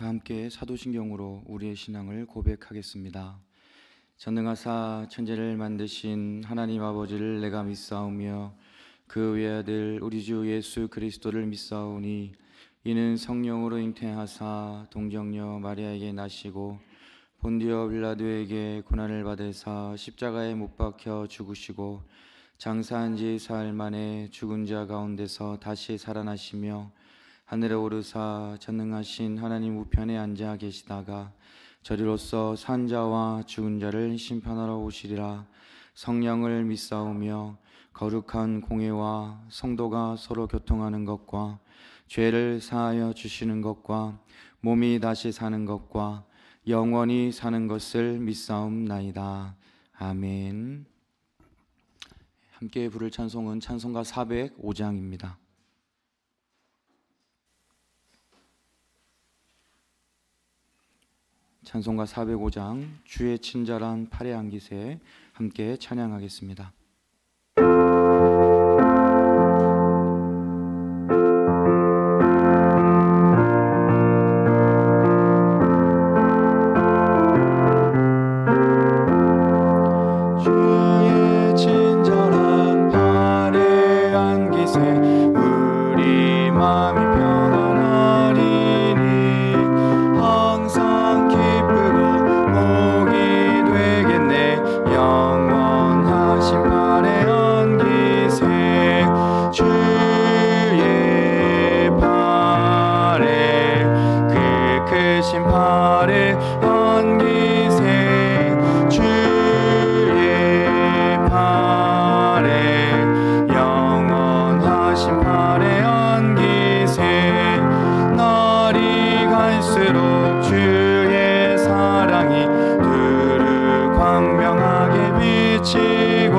다 함께 사도신경으로 우리의 신앙을 고백하겠습니다. 전능하사 천지를 만드신 하나님 아버지를 내가 믿사오며 그 외아들 우리 주 예수 그리스도를 믿사오니 이는 성령으로 잉태하사 동정녀 마리아에게 나시고 본디오 빌라도에게 고난을 받으사 십자가에 못 박혀 죽으시고 장사한 지 사흘 만에 죽은 자 가운데서 다시 살아나시며 하늘에 오르사 전능하신 하나님 우편에 앉아 계시다가 저리로서 산 자와 죽은 자를 심판하러 오시리라. 성령을 믿사오며 거룩한 공회와 성도가 서로 교통하는 것과 죄를 사하여 주시는 것과 몸이 다시 사는 것과 영원히 사는 것을 믿사옵나이다. 아멘. 함께 부를 찬송은 찬송가 405장입니다. 찬송가 405장 주의 친절한 팔에 안기세 함께 찬양하겠습니다. 주의 친절한 팔에 안기세 우리 마음이 편안하리니 항상 기쁘고 복이 되겠네. 영원하신 팔에 안기세 주의 팔에 그 크신 팔에 안기세 주의 팔에 영원하신 팔에 안기세 날이 갈수록 주의 사랑이 두루 광명하게 비치고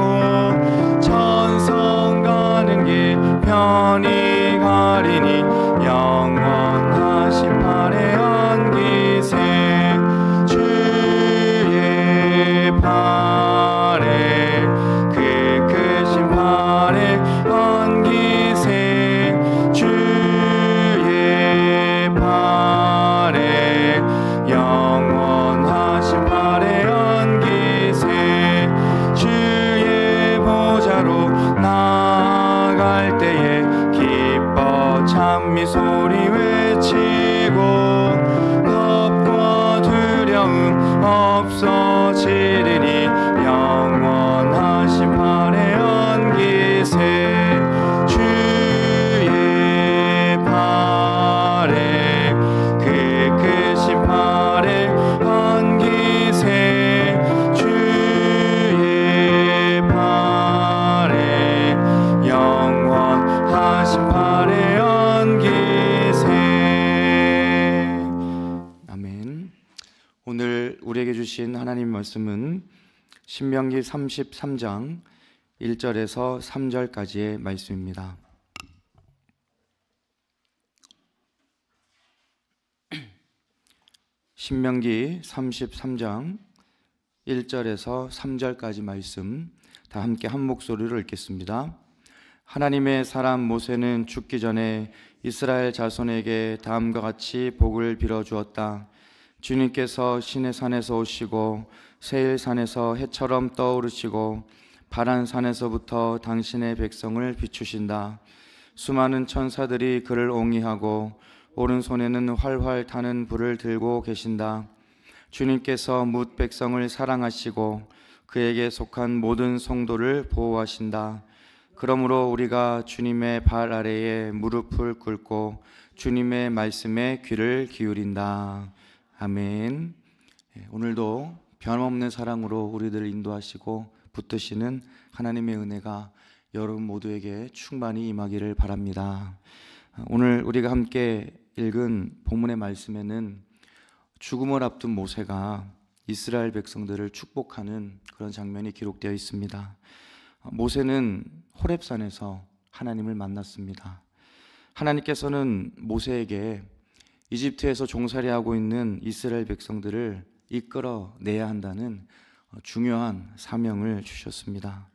천성 가는 길 편히 가리니 영원하신 팔에 안기세 주의 팔에 그 크신 팔에 안기세 주의 팔에 영원하신 팔에 안기세 주의 보좌로 나아갈 때에 기뻐 찬미 소리 외치고 겁과 두려움 없어지리니 영원하신 팔에 안기세 주의 팔에 그 크신 팔에 안기세 주의 팔에 영원하신 팔에 안기세. 아멘. 오늘 우리에게 주신 하나님 말씀은 신명기 33장 1절에서 3절까지의 말씀입니다. 신명기 33장 1절에서 3절까지 말씀 다 함께 한 목소리로 읽겠습니다. 하나님의 사람 모세는 죽기 전에 이스라엘 자손에게 다음과 같이 복을 빌어 주었다. 주님께서 시내산에서 오시고 세일산에서 해처럼 떠오르시고 바란산에서부터 당신의 백성을 비추신다. 수많은 천사들이 그를 옹이하고 오른손에는 활활 타는 불을 들고 계신다. 주님께서 뭇 백성을 사랑하시고 그에게 속한 모든 성도를 보호하신다. 그러므로 우리가 주님의 발 아래에 무릎을 꿇고 주님의 말씀에 귀를 기울인다. 아멘. 오늘도 변함없는 사랑으로 우리들을 인도하시고 붙드시는 하나님의 은혜가 여러분 모두에게 충만히 임하기를 바랍니다. 오늘 우리가 함께 읽은 본문의 말씀에는 죽음을 앞둔 모세가 이스라엘 백성들을 축복하는 그런 장면이 기록되어 있습니다. 모세는 호렙산에서 하나님을 만났습니다. 하나님께서는 모세에게 이집트에서 종살이하고 있는 이스라엘 백성들을 이끌어내야 한다는 중요한 사명을 주셨습니다.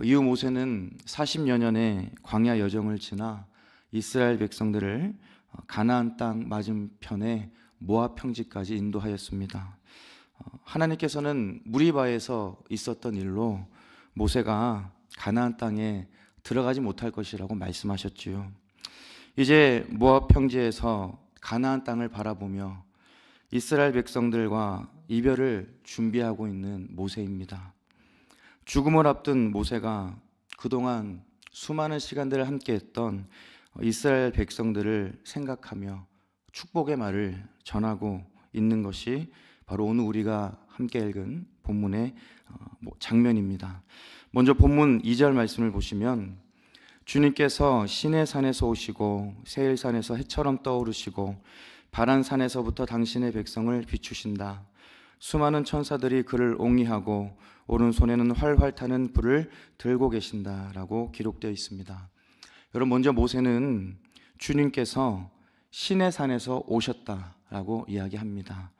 이후 모세는 40여 년의 광야 여정을 지나 이스라엘 백성들을 가나안 땅 맞은편에 모압 평지까지 인도하였습니다. 하나님께서는 무리바에서 있었던 일로 모세가 가나안 땅에 들어가지 못할 것이라고 말씀하셨지요. 이제 모압 평지에서 가나안 땅을 바라보며 이스라엘 백성들과 이별을 준비하고 있는 모세입니다. 죽음을 앞둔 모세가 그동안 수많은 시간들을 함께했던 이스라엘 백성들을 생각하며 축복의 말을 전하고 있는 것이 바로 오늘 우리가 함께 읽은 본문의 장면입니다. 먼저 본문 2절 말씀을 보시면 주님께서 시내산에서 오시고 세일산에서 해처럼 떠오르시고 바란산에서부터 당신의 백성을 비추신다. 수많은 천사들이 그를 옹이하고 오른손에는 활활 타는 불을 들고 계신다라고 기록되어 있습니다. 여러분, 먼저 모세는 주님께서 시내산에서 오셨다라고 이야기합니다.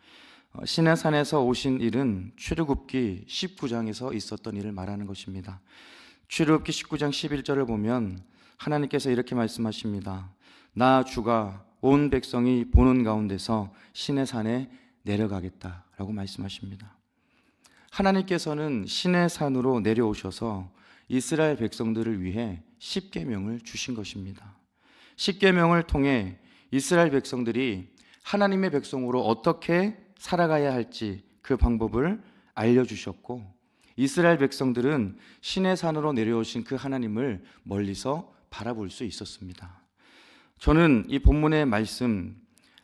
시내산에서 오신 일은 출애굽기 19장에서 있었던 일을 말하는 것입니다. 출애굽기 19장 11절을 보면 하나님께서 이렇게 말씀하십니다. 나 주가 온 백성이 보는 가운데서 시내산에 내려가겠다라고 말씀하십니다. 하나님께서는 시내산으로 내려오셔서 이스라엘 백성들을 위해 십계명을 주신 것입니다. 십계명을 통해 이스라엘 백성들이 하나님의 백성으로 어떻게 살아가야 할지 그 방법을 알려주셨고, 이스라엘 백성들은 시내산으로 내려오신 그 하나님을 멀리서 바라볼 수 있었습니다. 저는 이 본문의 말씀,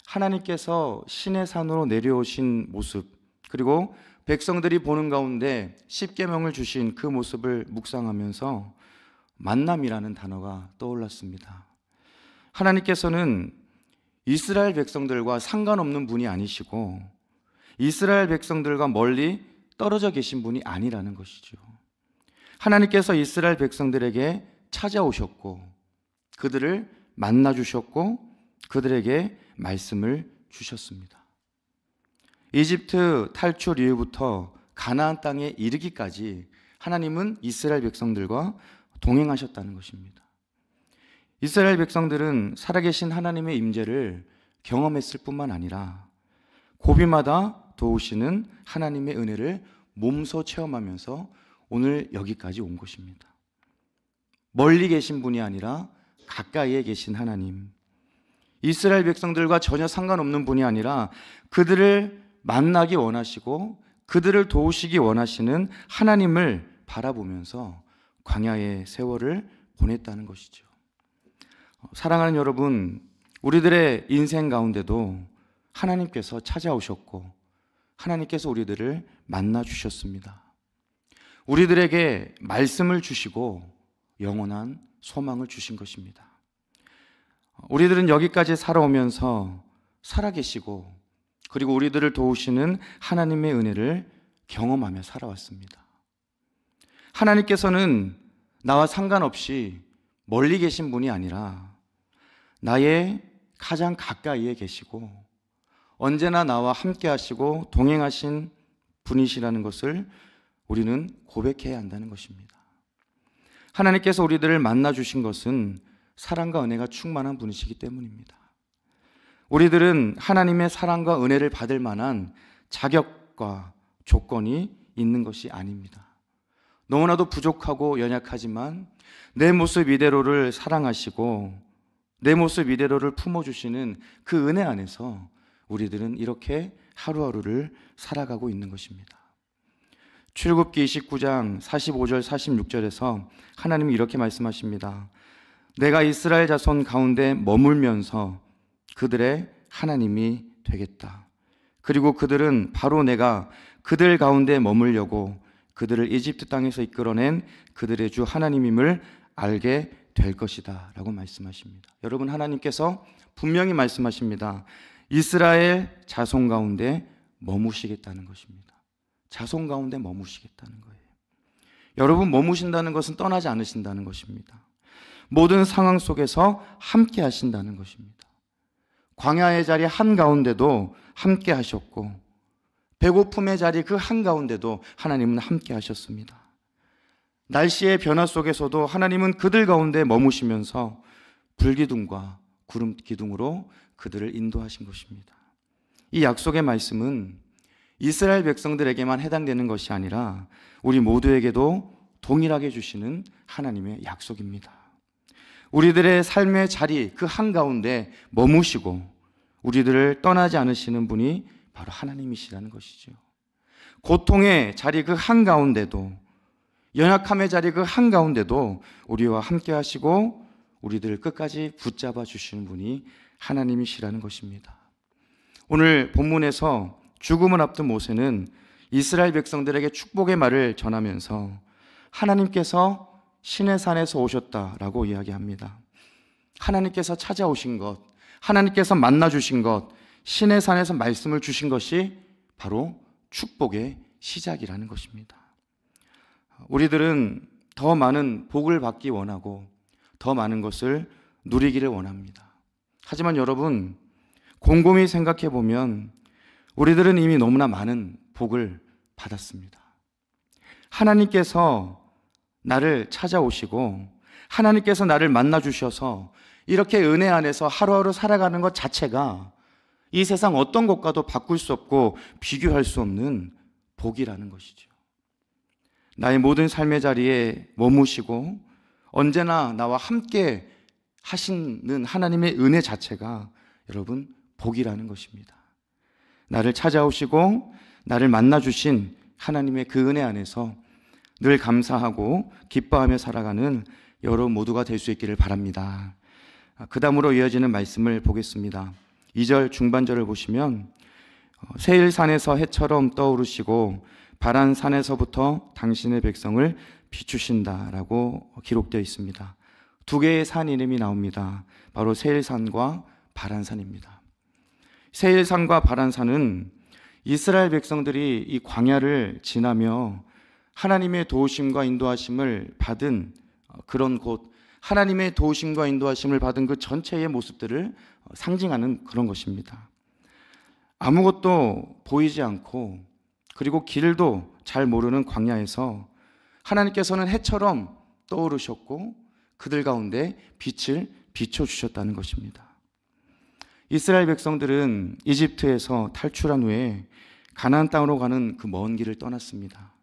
하나님께서 시내산으로 내려오신 모습, 그리고 백성들이 보는 가운데 십계명을 주신 그 모습을 묵상하면서 만남이라는 단어가 떠올랐습니다. 하나님께서는 이스라엘 백성들과 상관없는 분이 아니시고 이스라엘 백성들과 멀리 떨어져 계신 분이 아니라는 것이죠. 하나님께서 이스라엘 백성들에게 찾아오셨고 그들을 만나 주셨고 그들에게 말씀을 주셨습니다. 이집트 탈출 이후부터 가나안 땅에 이르기까지 하나님은 이스라엘 백성들과 동행하셨다는 것입니다. 이스라엘 백성들은 살아계신 하나님의 임재를 경험했을 뿐만 아니라 고비마다 도우시는 하나님의 은혜를 몸소 체험하면서 오늘 여기까지 온 것입니다. 멀리 계신 분이 아니라 가까이에 계신 하나님, 이스라엘 백성들과 전혀 상관없는 분이 아니라 그들을 만나기 원하시고 그들을 도우시기 원하시는 하나님을 바라보면서 광야의 세월을 보냈다는 것이죠. 사랑하는 여러분, 우리들의 인생 가운데도 하나님께서 찾아오셨고 하나님께서 우리들을 만나 주셨습니다. 우리들에게 말씀을 주시고 영원한 소망을 주신 것입니다. 우리들은 여기까지 살아오면서 살아계시고 그리고 우리들을 도우시는 하나님의 은혜를 경험하며 살아왔습니다. 하나님께서는 나와 상관없이 멀리 계신 분이 아니라 나의 가장 가까이에 계시고 언제나 나와 함께 하시고 동행하신 분이시라는 것을 우리는 고백해야 한다는 것입니다. 하나님께서 우리들을 만나 주신 것은 사랑과 은혜가 충만한 분이시기 때문입니다. 우리들은 하나님의 사랑과 은혜를 받을 만한 자격과 조건이 있는 것이 아닙니다. 너무나도 부족하고 연약하지만 내 모습 이대로를 사랑하시고 내 모습 이대로를 품어주시는 그 은혜 안에서 우리들은 이렇게 하루하루를 살아가고 있는 것입니다. 출애굽기 29장 45절 46절에서 하나님이 이렇게 말씀하십니다. 내가 이스라엘 자손 가운데 머물면서 그들의 하나님이 되겠다. 그리고 그들은 바로 내가 그들 가운데 머물려고 그들을 이집트 땅에서 이끌어낸 그들의 주 하나님임을 알게 될 것이다 라고 말씀하십니다. 여러분, 하나님께서 분명히 말씀하십니다. 이스라엘 자손 가운데 머무시겠다는 것입니다. 자손 가운데 머무시겠다는 거예요. 여러분, 머무신다는 것은 떠나지 않으신다는 것입니다. 모든 상황 속에서 함께 하신다는 것입니다. 광야의 자리 한가운데도 함께 하셨고 배고픔의 자리 그 한가운데도 하나님은 함께 하셨습니다. 날씨의 변화 속에서도 하나님은 그들 가운데 머무시면서 불기둥과 구름 기둥으로 그들을 인도하신 것입니다. 이 약속의 말씀은 이스라엘 백성들에게만 해당되는 것이 아니라 우리 모두에게도 동일하게 주시는 하나님의 약속입니다. 우리들의 삶의 자리 그 한가운데 머무시고 우리들을 떠나지 않으시는 분이 바로 하나님이시라는 것이죠. 고통의 자리 그 한가운데도, 연약함의 자리 그 한가운데도 우리와 함께 하시고 우리들을 끝까지 붙잡아 주시는 분이 하나님이시라는 것입니다. 오늘 본문에서 죽음을 앞둔 모세는 이스라엘 백성들에게 축복의 말을 전하면서 하나님께서 시내산에서 오셨다라고 이야기합니다. 하나님께서 찾아오신 것, 하나님께서 만나주신 것, 시내산에서 말씀을 주신 것이 바로 축복의 시작이라는 것입니다. 우리들은 더 많은 복을 받기 원하고 더 많은 것을 누리기를 원합니다. 하지만 여러분, 곰곰이 생각해 보면 우리들은 이미 너무나 많은 복을 받았습니다. 하나님께서 나를 찾아오시고 하나님께서 나를 만나 주셔서 이렇게 은혜 안에서 하루하루 살아가는 것 자체가 이 세상 어떤 것과도 바꿀 수 없고 비교할 수 없는 복이라는 것이죠. 나의 모든 삶의 자리에 머무시고 언제나 나와 함께 하시는 하나님의 은혜 자체가 여러분 복이라는 것입니다. 나를 찾아오시고 나를 만나 주신 하나님의 그 은혜 안에서 늘 감사하고 기뻐하며 살아가는 여러분 모두가 될 수 있기를 바랍니다. 그 다음으로 이어지는 말씀을 보겠습니다. 2절 중반절을 보시면 세일산에서 해처럼 떠오르시고 바란산에서부터 당신의 백성을 비추신다라고 기록되어 있습니다. 두 개의 산 이름이 나옵니다. 바로 세일산과 바란산입니다. 세일산과 바란산은 이스라엘 백성들이 이 광야를 지나며 하나님의 도우심과 인도하심을 받은 그런 곳, 하나님의 도우심과 인도하심을 받은 그 전체의 모습들을 상징하는 그런 것입니다. 아무것도 보이지 않고 그리고 길도 잘 모르는 광야에서 하나님께서는 해처럼 떠오르셨고 그들 가운데 빛을 비춰주셨다는 것입니다. 이스라엘 백성들은 이집트에서 탈출한 후에 가나안 땅으로 가는 그 먼 길을 떠났습니다.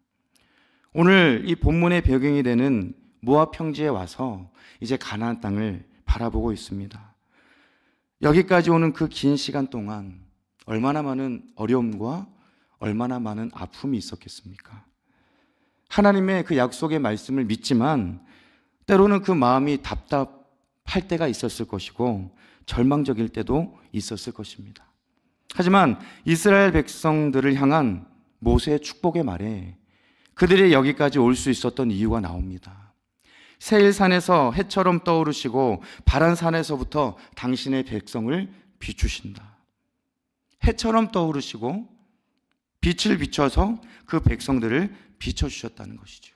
오늘 이 본문의 배경이 되는 모압 평지에 와서 이제 가나안 땅을 바라보고 있습니다. 여기까지 오는 그 긴 시간 동안 얼마나 많은 어려움과 얼마나 많은 아픔이 있었겠습니까? 하나님의 그 약속의 말씀을 믿지만 때로는 그 마음이 답답할 때가 있었을 것이고 절망적일 때도 있었을 것입니다. 하지만 이스라엘 백성들을 향한 모세의 축복의 말에 그들이 여기까지 올 수 있었던 이유가 나옵니다. 세일산에서 해처럼 떠오르시고 바란산에서부터 당신의 백성을 비추신다. 해처럼 떠오르시고 빛을 비춰서 그 백성들을 비춰주셨다는 것이죠.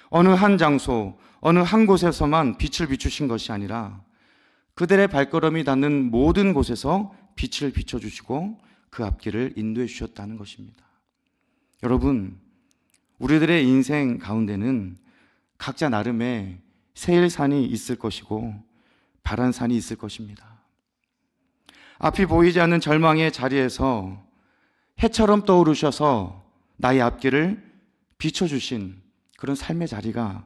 어느 한 장소, 어느 한 곳에서만 빛을 비추신 것이 아니라 그들의 발걸음이 닿는 모든 곳에서 빛을 비춰주시고 그 앞길을 인도해 주셨다는 것입니다. 여러분, 우리들의 인생 가운데는 각자 나름의 세일산이 있을 것이고 바란산이 있을 것입니다. 앞이 보이지 않는 절망의 자리에서 해처럼 떠오르셔서 나의 앞길을 비춰주신 그런 삶의 자리가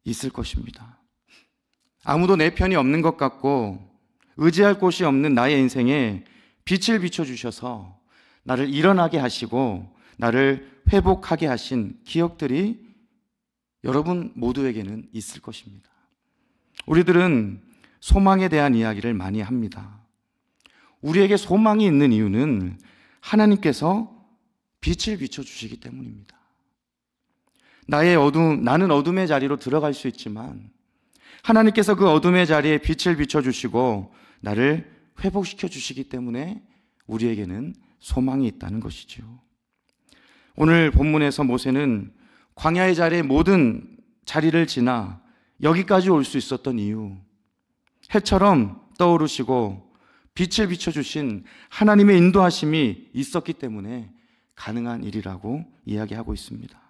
있을 것입니다. 아무도 내 편이 없는 것 같고 의지할 곳이 없는 나의 인생에 빛을 비춰주셔서 나를 일어나게 하시고 나를 회복하게 하신 기억들이 여러분 모두에게는 있을 것입니다. 우리들은 소망에 대한 이야기를 많이 합니다. 우리에게 소망이 있는 이유는 하나님께서 빛을 비춰주시기 때문입니다. 나는 어둠의 자리로 들어갈 수 있지만 하나님께서 그 어둠의 자리에 빛을 비춰주시고 나를 회복시켜 주시기 때문에 우리에게는 소망이 있다는 것이죠. 오늘 본문에서 모세는 광야의 자리의 모든 자리를 지나 여기까지 올 수 있었던 이유, 해처럼 떠오르시고 빛을 비춰주신 하나님의 인도하심이 있었기 때문에 가능한 일이라고 이야기하고 있습니다.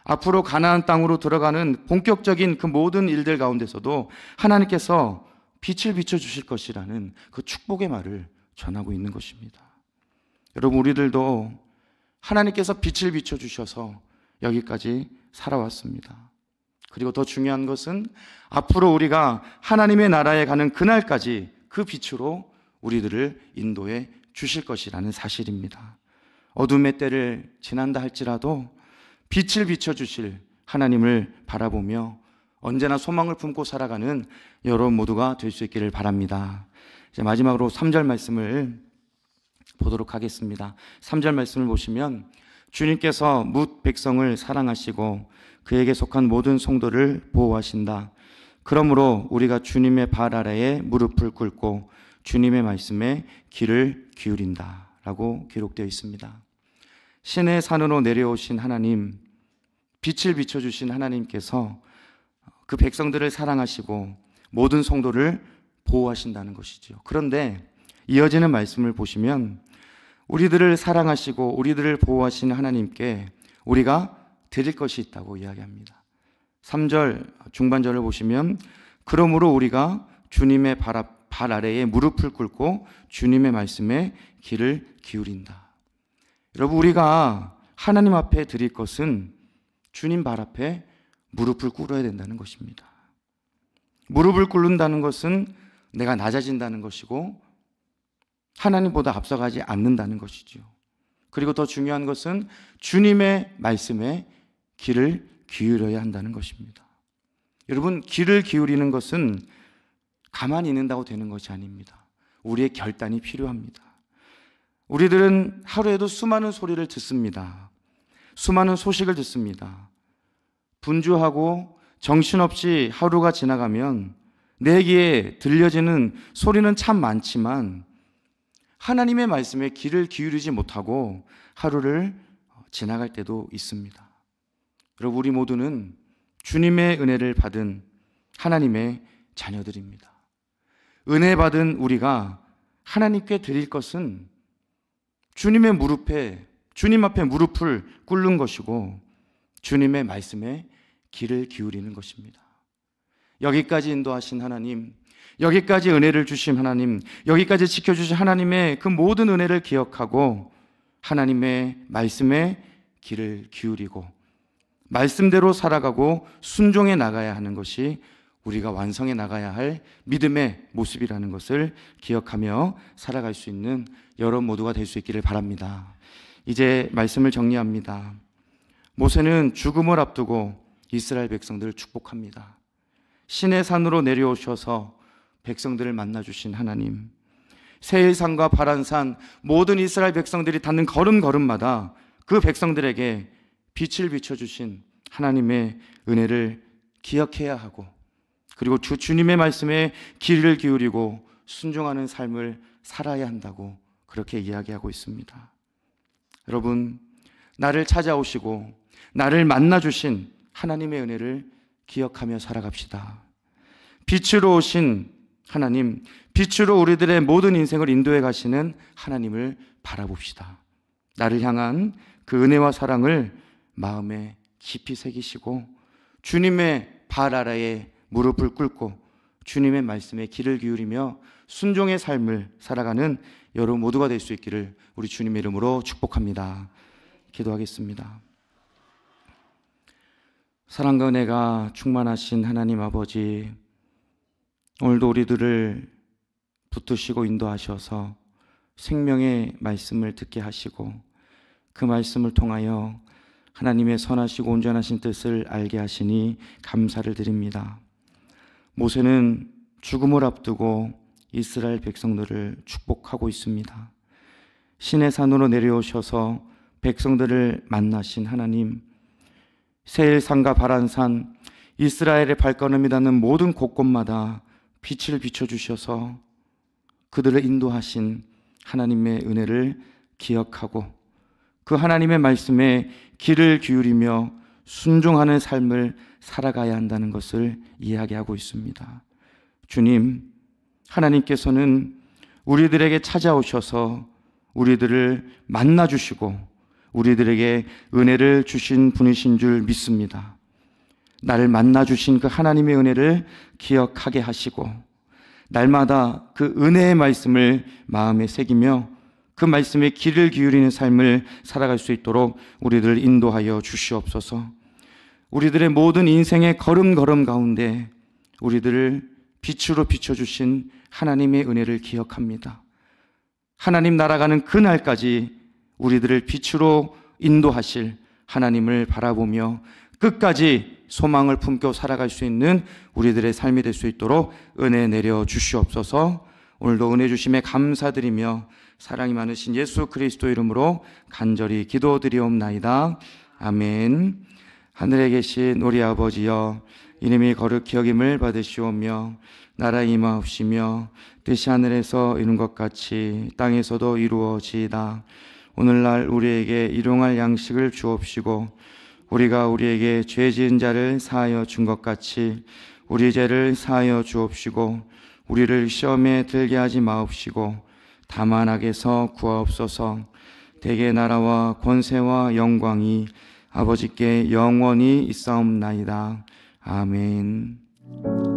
앞으로 가나안 땅으로 들어가는 본격적인 그 모든 일들 가운데서도 하나님께서 빛을 비춰주실 것이라는 그 축복의 말을 전하고 있는 것입니다. 여러분, 우리들도 하나님께서 빛을 비춰주셔서 여기까지 살아왔습니다. 그리고 더 중요한 것은 앞으로 우리가 하나님의 나라에 가는 그날까지 그 빛으로 우리들을 인도해 주실 것이라는 사실입니다. 어둠의 때를 지난다 할지라도 빛을 비춰주실 하나님을 바라보며 언제나 소망을 품고 살아가는 여러분 모두가 될 수 있기를 바랍니다. 이제 마지막으로 3절 말씀을 보도록 하겠습니다. 3절 말씀을 보시면 주님께서 뭇 백성을 사랑하시고 그에게 속한 모든 성도를 보호하신다. 그러므로 우리가 주님의 발 아래에 무릎을 꿇고 주님의 말씀에 귀를 기울인다 라고 기록되어 있습니다. 신의 산으로 내려오신 하나님, 빛을 비춰주신 하나님께서 그 백성들을 사랑하시고 모든 성도를 보호하신다는 것이죠. 그런데 이어지는 말씀을 보시면 우리들을 사랑하시고 우리들을 보호하시는 하나님께 우리가 드릴 것이 있다고 이야기합니다. 3절 중반절을 보시면 그러므로 우리가 주님의 발 아래에 무릎을 꿇고 주님의 말씀에 귀를 기울인다. 여러분, 우리가 하나님 앞에 드릴 것은 주님 발 앞에 무릎을 꿇어야 된다는 것입니다. 무릎을 꿇는다는 것은 내가 낮아진다는 것이고 하나님보다 앞서가지 않는다는 것이죠. 그리고 더 중요한 것은 주님의 말씀에 귀를 기울여야 한다는 것입니다. 여러분, 귀를 기울이는 것은 가만히 있는다고 되는 것이 아닙니다. 우리의 결단이 필요합니다. 우리들은 하루에도 수많은 소리를 듣습니다. 수많은 소식을 듣습니다. 분주하고 정신없이 하루가 지나가면 내 귀에 들려지는 소리는 참 많지만 하나님의 말씀에 귀를 기울이지 못하고 하루를 지나갈 때도 있습니다. 여러분, 우리 모두는 주님의 은혜를 받은 하나님의 자녀들입니다. 은혜 받은 우리가 하나님께 드릴 것은 주님 앞에 무릎을 꿇는 것이고 주님의 말씀에 귀를 기울이는 것입니다. 여기까지 인도하신 하나님, 여기까지 은혜를 주신 하나님, 여기까지 지켜주신 하나님의 그 모든 은혜를 기억하고 하나님의 말씀에 귀를 기울이고 말씀대로 살아가고 순종해 나가야 하는 것이 우리가 완성해 나가야 할 믿음의 모습이라는 것을 기억하며 살아갈 수 있는 여러분 모두가 될 수 있기를 바랍니다. 이제 말씀을 정리합니다. 모세는 죽음을 앞두고 이스라엘 백성들을 축복합니다. 신의 산으로 내려오셔서 백성들을 만나주신 하나님, 세일산과 바란산 모든 이스라엘 백성들이 닿는 걸음걸음마다 그 백성들에게 빛을 비춰주신 하나님의 은혜를 기억해야 하고 그리고 주님의 말씀에 귀를 기울이고 순종하는 삶을 살아야 한다고 그렇게 이야기하고 있습니다. 여러분, 나를 찾아오시고 나를 만나주신 하나님의 은혜를 기억하며 살아갑시다. 빛으로 오신 하나님, 빛으로 우리들의 모든 인생을 인도해 가시는 하나님을 바라봅시다. 나를 향한 그 은혜와 사랑을 마음에 깊이 새기시고 주님의 발 아래에 무릎을 꿇고 주님의 말씀에 귀를 기울이며 순종의 삶을 살아가는 여러분 모두가 될 수 있기를 우리 주님의 이름으로 축복합니다. 기도하겠습니다. 사랑과 은혜가 충만하신 하나님 아버지, 오늘도 우리들을 붙드시고 인도하셔서 생명의 말씀을 듣게 하시고 그 말씀을 통하여 하나님의 선하시고 온전하신 뜻을 알게 하시니 감사를 드립니다. 모세는 죽음을 앞두고 이스라엘 백성들을 축복하고 있습니다. 신의 산으로 내려오셔서 백성들을 만나신 하나님, 세일산과 바란산, 이스라엘의 발걸음이 닿는 모든 곳곳마다 빛을 비춰주셔서 그들을 인도하신 하나님의 은혜를 기억하고 그 하나님의 말씀에 귀를 기울이며 순종하는 삶을 살아가야 한다는 것을 이야기하고 있습니다. 주님, 하나님께서는 우리들에게 찾아오셔서 우리들을 만나주시고 우리들에게 은혜를 주신 분이신 줄 믿습니다. 나를 만나주신 그 하나님의 은혜를 기억하게 하시고 날마다 그 은혜의 말씀을 마음에 새기며 그 말씀에 귀를 기울이는 삶을 살아갈 수 있도록 우리들을 인도하여 주시옵소서. 우리들의 모든 인생의 걸음걸음 가운데 우리들을 빛으로 비춰주신 하나님의 은혜를 기억합니다. 하나님 날아가는 그날까지 우리들을 빛으로 인도하실 하나님을 바라보며 끝까지 소망을 품고 살아갈 수 있는 우리들의 삶이 될 수 있도록 은혜 내려 주시옵소서. 오늘도 은혜 주심에 감사드리며 사랑이 많으신 예수 그리스도 이름으로 간절히 기도드리옵나이다. 아멘. 하늘에 계신 우리 아버지여, 이름이 거룩히 여김을 받으시오며 나라 임하옵시며 뜻이 하늘에서 이룬 것 같이 땅에서도 이루어지이다. 오늘날 우리에게 일용할 양식을 주옵시고 우리가 우리에게 죄 지은 자를 사하여 준 것 같이 우리 죄를 사하여 주옵시고 우리를 시험에 들게 하지 마옵시고 다만 악에서 구하옵소서. 대개 나라와 권세와 영광이 아버지께 영원히 있사옵나이다. 아멘.